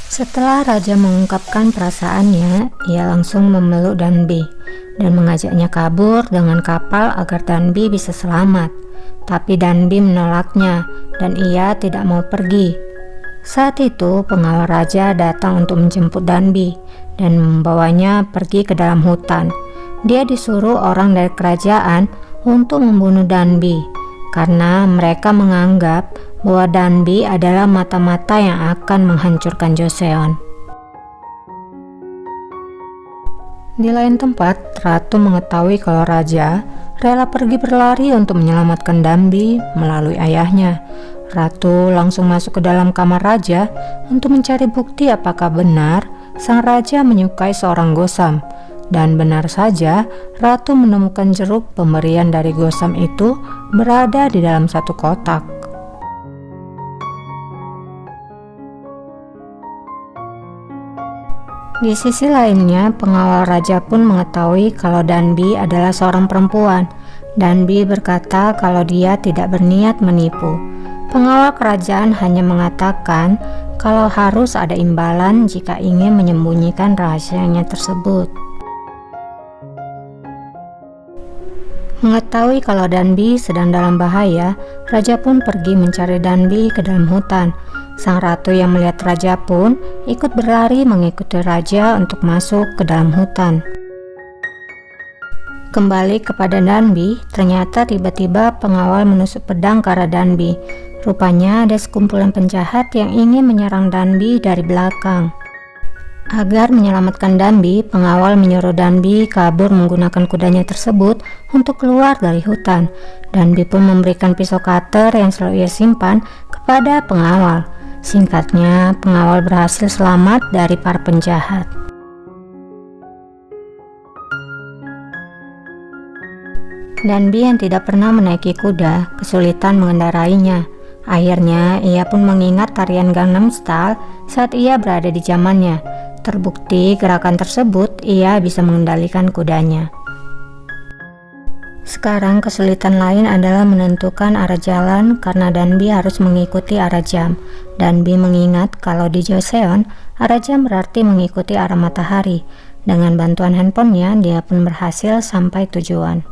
Setelah raja mengungkapkan perasaannya, ia langsung memeluk Danbi dan mengajaknya kabur dengan kapal agar Danbi bisa selamat. Tapi Danbi menolaknya dan ia tidak mau pergi. Saat itu pengawal raja datang untuk menjemput Danbi dan membawanya pergi ke dalam hutan. Dia disuruh orang dari kerajaan untuk membunuh Danbi karena mereka menganggap bahwa Danbi adalah mata-mata yang akan menghancurkan Joseon. Di lain tempat, ratu mengetahui kalau raja rela pergi berlari untuk menyelamatkan Danbi melalui ayahnya. Ratu langsung masuk ke dalam kamar raja untuk mencari bukti apakah benar sang raja menyukai seorang Gosam. Dan benar saja, ratu menemukan jeruk pemberian dari Gosam itu berada di dalam satu kotak. Di sisi lainnya, pengawal raja pun mengetahui kalau Danbi adalah seorang perempuan. Danbi berkata kalau dia tidak berniat menipu. Pengawal kerajaan hanya mengatakan kalau harus ada imbalan jika ingin menyembunyikan rahasianya tersebut. Mengetahui kalau Danbi sedang dalam bahaya, raja pun pergi mencari Danbi ke dalam hutan. Sang ratu yang melihat raja pun ikut berlari mengikuti raja untuk masuk ke dalam hutan. Kembali kepada Danbi, ternyata tiba-tiba pengawal menusuk pedang ke arah Danbi. Rupanya ada sekumpulan penjahat yang ingin menyerang Danbi dari belakang. Agar menyelamatkan Danbi, pengawal menyuruh Danbi kabur menggunakan kudanya tersebut untuk keluar dari hutan. Danbi pun memberikan pisau cutter yang selalu ia simpan kepada pengawal. Singkatnya, pengawal berhasil selamat dari para penjahat. Danbi yang tidak pernah menaiki kuda kesulitan mengendarainya. Akhirnya, ia pun mengingat tarian Gangnam Style saat ia berada di zamannya. Terbukti gerakan tersebut ia bisa mengendalikan kudanya. Sekarang kesulitan lain adalah menentukan arah jalan karena Danbi harus mengikuti arah jam. Danbi mengingat kalau di Joseon, arah jam berarti mengikuti arah matahari. Dengan bantuan handphonenya, dia pun berhasil sampai tujuan.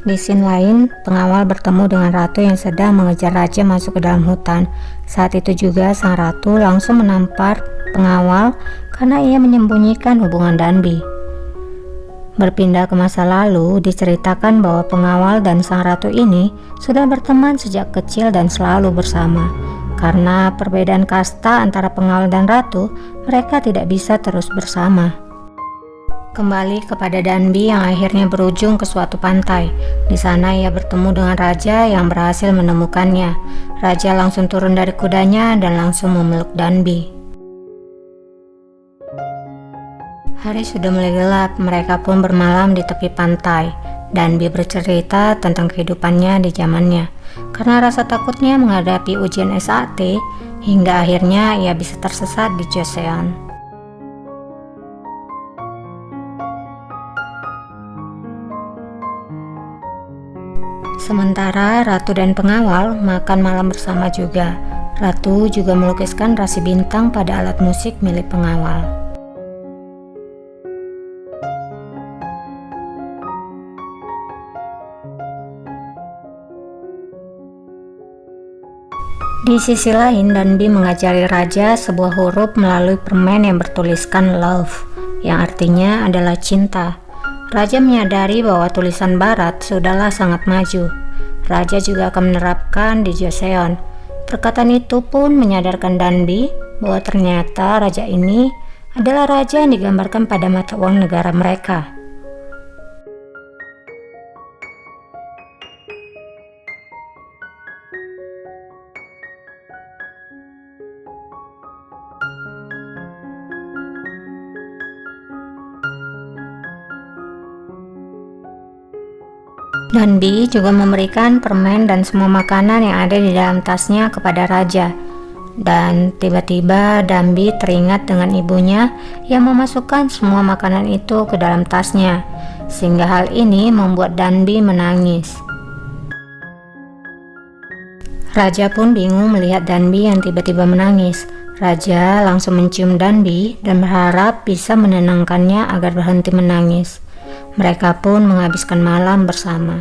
Di scene lain, pengawal bertemu dengan ratu yang sedang mengejar raja masuk ke dalam hutan. Saat itu juga sang ratu langsung menampar pengawal karena ia menyembunyikan hubungan Danbi. Berpindah ke masa lalu, diceritakan bahwa pengawal dan sang ratu ini sudah berteman sejak kecil dan selalu bersama. Karena perbedaan kasta antara pengawal dan ratu, mereka tidak bisa terus bersama. Kembali kepada Danbi yang akhirnya berujung ke suatu pantai. Di sana ia bertemu dengan raja yang berhasil menemukannya. Raja langsung turun dari kudanya dan langsung memeluk Danbi. Hari sudah mulai gelap, mereka pun bermalam di tepi pantai. Danbi bercerita tentang kehidupannya di zamannya. Karena rasa takutnya menghadapi ujian SAT, hingga akhirnya ia bisa tersesat di Joseon. Sementara ratu dan pengawal makan malam bersama juga. Ratu juga melukiskan rasi bintang pada alat musik milik pengawal. Di sisi lain, Danbi mengajari raja sebuah huruf melalui permen yang bertuliskan love, yang artinya adalah cinta. Raja menyadari bahwa tulisan barat sudahlah sangat maju. Raja juga akan menerapkan di Joseon. Perkataan itu pun menyadarkan Danbi bahwa ternyata raja ini adalah raja yang digambarkan pada mata uang negara mereka. Danbi juga memberikan permen dan semua makanan yang ada di dalam tasnya kepada raja. Dan tiba-tiba Danbi teringat dengan ibunya yang memasukkan semua makanan itu ke dalam tasnya, sehingga hal ini membuat Danbi menangis. Raja pun bingung melihat Danbi yang tiba-tiba menangis. Raja langsung mencium Danbi dan berharap bisa menenangkannya agar berhenti menangis. Mereka pun menghabiskan malam bersama.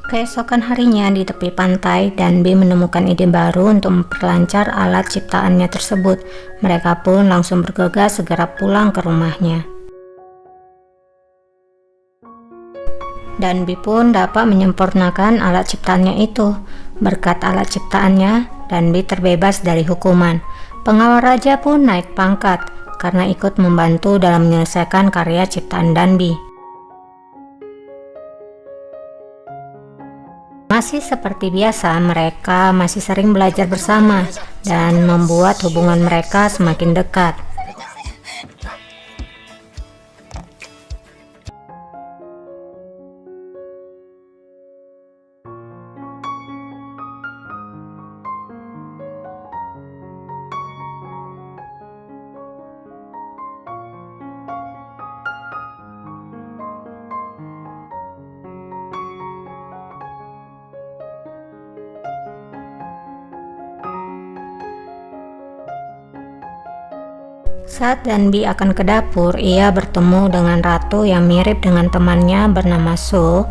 Keesokan harinya di tepi pantai, Danbi menemukan ide baru untuk memperlancar alat ciptaannya tersebut. Mereka pun langsung bergegas segera pulang ke rumahnya. Danbi pun dapat menyempurnakan alat ciptaannya itu. Berkat alat ciptaannya, Danbi terbebas dari hukuman. Pengawal raja pun naik pangkat karena ikut membantu dalam menyelesaikan karya ciptaan Danbi. Masih seperti biasa, mereka masih sering belajar bersama dan membuat hubungan mereka semakin dekat. Saat Danbi akan ke dapur, ia bertemu dengan ratu yang mirip dengan temannya bernama So,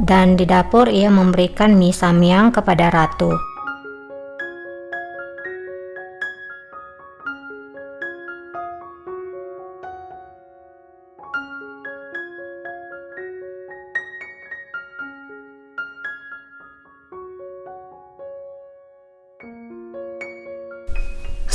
dan di dapur ia memberikan mie samyang kepada ratu.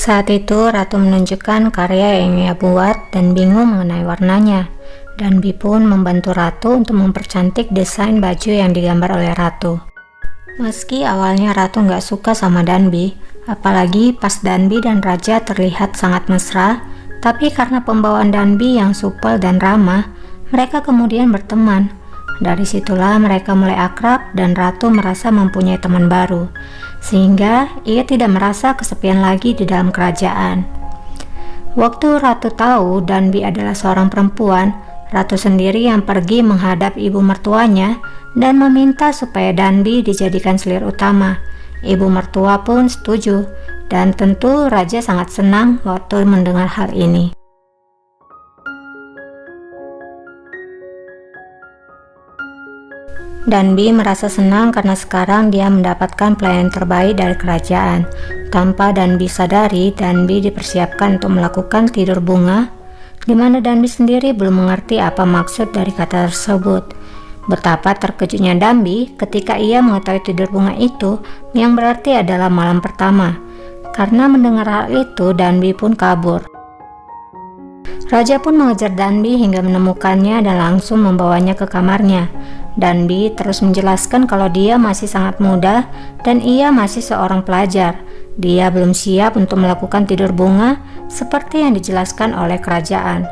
Saat itu ratu menunjukkan karya yang ia buat dan bingung mengenai warnanya. Danbi pun membantu ratu untuk mempercantik desain baju yang digambar oleh ratu. Meski awalnya ratu nggak suka sama Danbi, apalagi pas Danbi dan raja terlihat sangat mesra, tapi karena pembawaan Danbi yang supel dan ramah, mereka kemudian berteman. Dari situlah mereka mulai akrab dan ratu merasa mempunyai teman baru, sehingga ia tidak merasa kesepian lagi di dalam kerajaan. Waktu ratu tahu Danbi adalah seorang perempuan, ratu sendiri yang pergi menghadap ibu mertuanya dan meminta supaya Danbi dijadikan selir utama. Ibu mertua pun setuju, dan tentu raja sangat senang waktu mendengar hal ini. Danbi merasa senang karena sekarang dia mendapatkan pelayanan terbaik dari kerajaan. Tanpa Danbi sadari, Danbi dipersiapkan untuk melakukan tidur bunga, di mana Danbi sendiri belum mengerti apa maksud dari kata tersebut. Betapa terkejutnya Danbi ketika ia mengetahui tidur bunga itu yang berarti adalah malam pertama. Karena mendengar hal itu, Danbi pun kabur. Raja pun mengejar Danbi hingga menemukannya dan langsung membawanya ke kamarnya. Danbi terus menjelaskan kalau dia masih sangat muda dan ia masih seorang pelajar. Dia belum siap untuk melakukan tidur bunga seperti yang dijelaskan oleh kerajaan.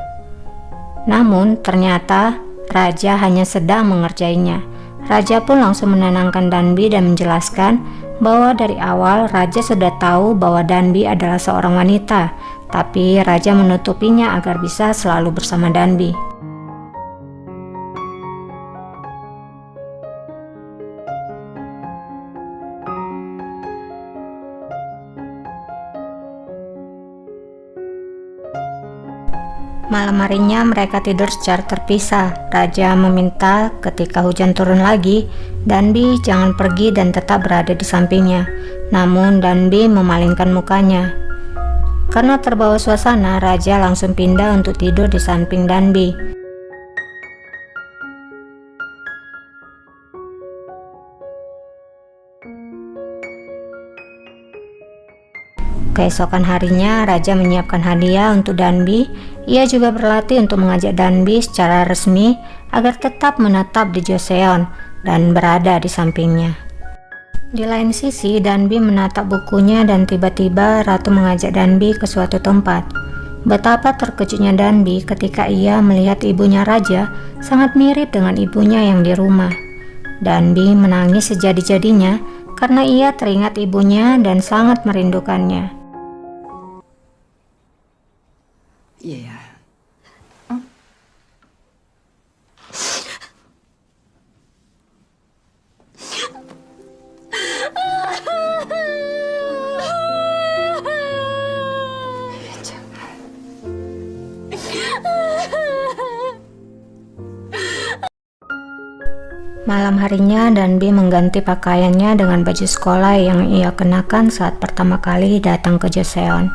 Namun ternyata raja hanya sedang mengerjainya. Raja pun langsung menenangkan Danbi dan menjelaskan bahwa dari awal raja sudah tahu bahwa Danbi adalah seorang wanita, tapi raja menutupinya agar bisa selalu bersama Danbi. Malam harinya mereka tidur secara terpisah. Raja meminta ketika hujan turun lagi, Danbi jangan pergi dan tetap berada di sampingnya. Namun Danbi memalingkan mukanya. Karena terbawa suasana, Raja langsung pindah untuk tidur di samping Danbi. Keesokan harinya, Raja menyiapkan hadiah untuk Danbi. Ia juga berlatih untuk mengajak Danbi secara resmi agar tetap menetap di Joseon dan berada di sampingnya. Di lain sisi, Danbi menatap bukunya dan tiba-tiba Ratu mengajak Danbi ke suatu tempat. Betapa terkejutnya Danbi ketika ia melihat ibunya Raja sangat mirip dengan ibunya yang di rumah. Danbi menangis sejadi-jadinya karena ia teringat ibunya dan sangat merindukannya. Yeah. Malam harinya, Danbi mengganti pakaiannya dengan baju sekolah yang ia kenakan saat pertama kali datang ke Joseon.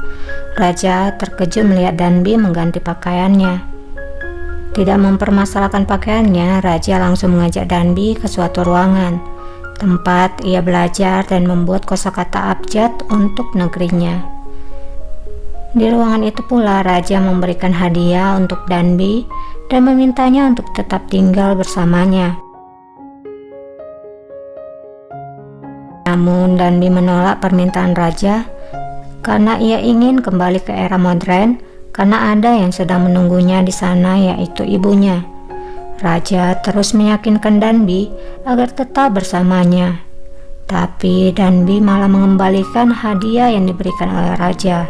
Raja terkejut melihat Danbi mengganti pakaiannya. Tidak mempermasalahkan pakaiannya, Raja langsung mengajak Danbi ke suatu ruangan, tempat ia belajar dan membuat kosakata abjad untuk negerinya. Di ruangan itu pula Raja memberikan hadiah untuk Danbi dan memintanya untuk tetap tinggal bersamanya. Namun Danbi menolak permintaan Raja karena ia ingin kembali ke era modern karena ada yang sedang menunggunya di sana, yaitu ibunya. Raja terus meyakinkan Danbi agar tetap bersamanya. Tapi Danbi malah mengembalikan hadiah yang diberikan oleh Raja.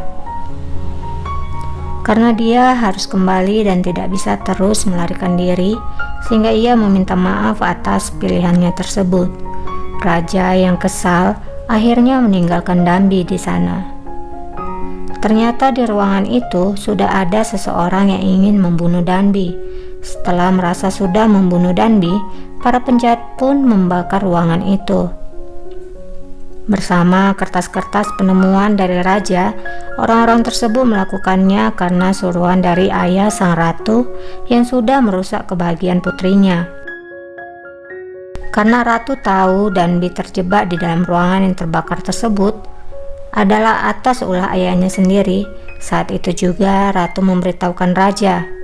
Karena dia harus kembali dan tidak bisa terus melarikan diri, sehingga ia meminta maaf atas pilihannya tersebut. Raja yang kesal akhirnya meninggalkan Danbi di sana. Ternyata di ruangan itu sudah ada seseorang yang ingin membunuh Danbi. Setelah merasa sudah membunuh Danbi, para penjahat pun membakar ruangan itu. Bersama kertas-kertas penemuan dari Raja, orang-orang tersebut melakukannya karena suruhan dari ayah sang ratu yang sudah merusak kebahagiaan putrinya. Karena ratu tahu Danbi terjebak di dalam ruangan yang terbakar tersebut adalah atas ulah ayahnya sendiri, saat itu juga ratu memberitahukan Raja.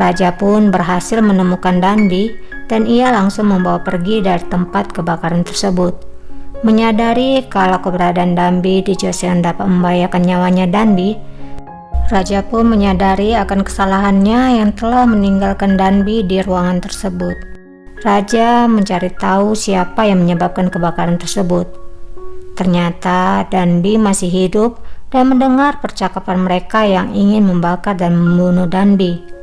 Raja pun berhasil menemukan Danbi dan ia langsung membawa pergi dari tempat kebakaran tersebut. Menyadari kalau keberadaan Danbi di Joseon dapat membahayakan nyawanya Danbi, Raja pun menyadari akan kesalahannya yang telah meninggalkan Danbi di ruangan tersebut. Raja mencari tahu siapa yang menyebabkan kebakaran tersebut. Ternyata Danbi masih hidup dan mendengar percakapan mereka yang ingin membakar dan membunuh Danbi.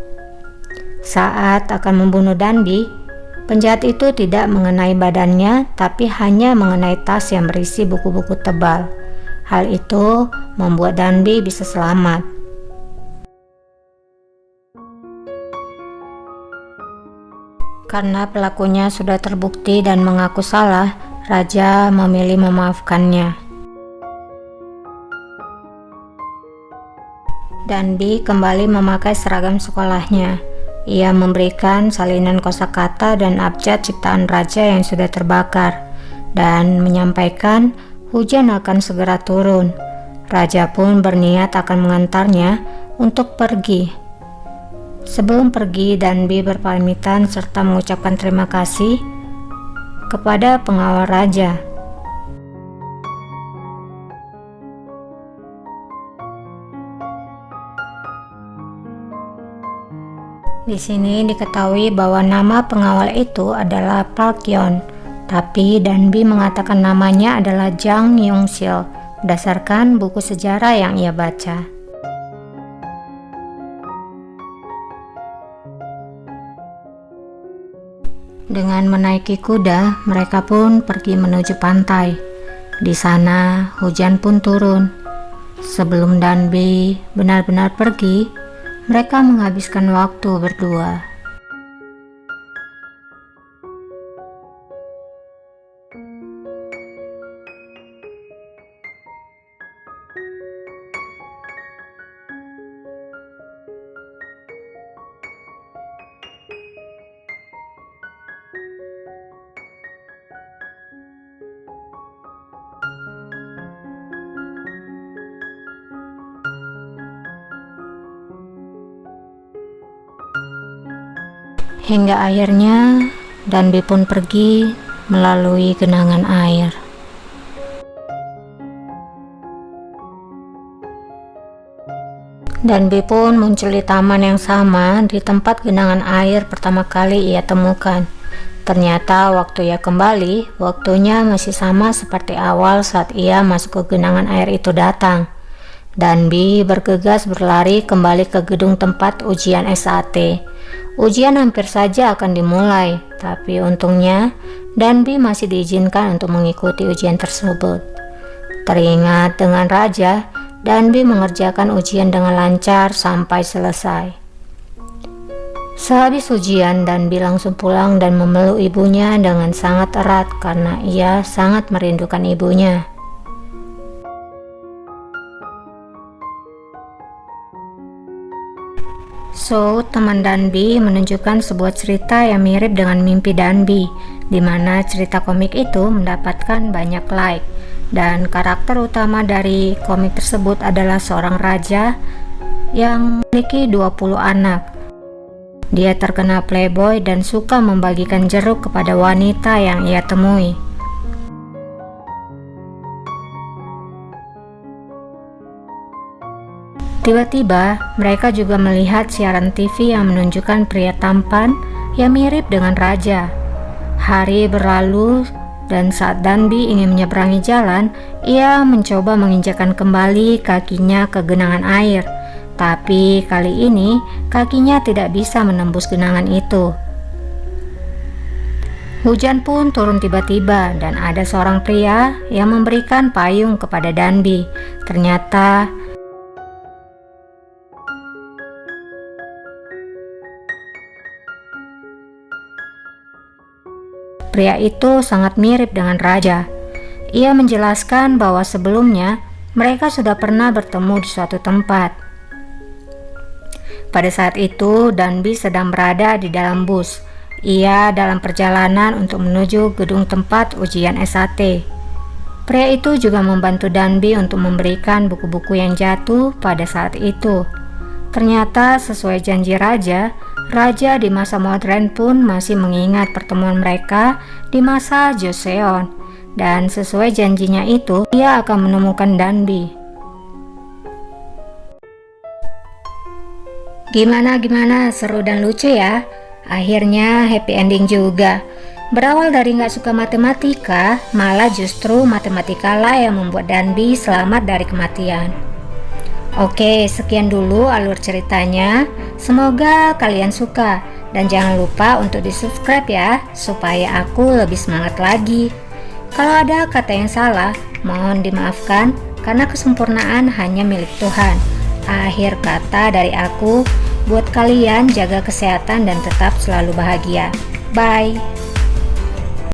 Saat akan membunuh Danbi, penjahat itu tidak mengenai badannya, tapi hanya mengenai tas yang berisi buku-buku tebal. Hal itu membuat Danbi bisa selamat. Karena pelakunya sudah terbukti dan mengaku salah, Raja memilih memaafkannya. Danbi kembali memakai seragam sekolahnya. Ia memberikan salinan kosakata dan abjad ciptaan Raja yang sudah terbakar dan menyampaikan hujan akan segera turun. Raja pun berniat akan mengantarnya untuk pergi. Sebelum pergi, Danbi berpamitan serta mengucapkan terima kasih kepada pengawal Raja. Di sini diketahui bahwa nama pengawal itu adalah Park Yeon, tapi Danbi mengatakan namanya adalah Jang Yong-sil berdasarkan buku sejarah yang ia baca. Dengan menaiki kuda, mereka pun pergi menuju pantai. Di sana, hujan pun turun. Sebelum Danbi benar-benar pergi, mereka menghabiskan waktu berdua. Hingga akhirnya Danbi pun pergi melalui genangan air. Danbi pun muncul di taman yang sama di tempat genangan air pertama kali ia temukan. Ternyata waktu ia kembali, waktunya masih sama seperti awal saat ia masuk ke genangan air itu datang. Danbi bergegas berlari kembali ke gedung tempat ujian SAT. Ujian hampir saja akan dimulai, tapi untungnya Danbi masih diizinkan untuk mengikuti ujian tersebut. Teringat dengan raja, Danbi mengerjakan ujian dengan lancar sampai selesai. Sehabis ujian, Danbi langsung pulang dan memeluk ibunya dengan sangat erat karena ia sangat merindukan ibunya. So, teman Danbi menunjukkan sebuah cerita yang mirip dengan mimpi Danbi, di mana cerita komik itu mendapatkan banyak like, dan karakter utama dari komik tersebut adalah seorang raja yang memiliki 20 anak. Dia terkenal playboy dan suka membagikan jeruk kepada wanita yang ia temui. Tiba-tiba, mereka juga melihat siaran TV yang menunjukkan pria tampan yang mirip dengan raja. Hari berlalu, dan saat Danbi ingin menyeberangi jalan, ia mencoba menginjakkan kembali kakinya ke genangan air. Tapi kali ini, kakinya tidak bisa menembus genangan itu. Hujan pun turun tiba-tiba, dan ada seorang pria yang memberikan payung kepada Danbi. Ternyata pria itu sangat mirip dengan raja. Ia menjelaskan bahwa sebelumnya mereka sudah pernah bertemu di suatu tempat. Pada saat itu, Danbi sedang berada di dalam bus. Ia dalam perjalanan untuk menuju gedung tempat ujian SAT. Pria itu juga membantu Danbi untuk memberikan buku-buku yang jatuh pada saat itu. Ternyata sesuai janji raja di masa modern pun masih mengingat pertemuan mereka di masa Joseon, dan sesuai janjinya itu, ia akan menemukan Danbi. Gimana, seru dan lucu ya? Akhirnya happy ending juga. Berawal dari gak suka matematika, malah justru matematika lah yang membuat Danbi selamat dari kematian. Oke, sekian dulu alur ceritanya. Semoga kalian suka, dan jangan lupa untuk di-subscribe ya, supaya aku lebih semangat lagi. Kalau ada kata yang salah, mohon dimaafkan, karena kesempurnaan hanya milik Tuhan. Akhir kata dari aku, buat kalian jaga kesehatan dan tetap selalu bahagia. Bye.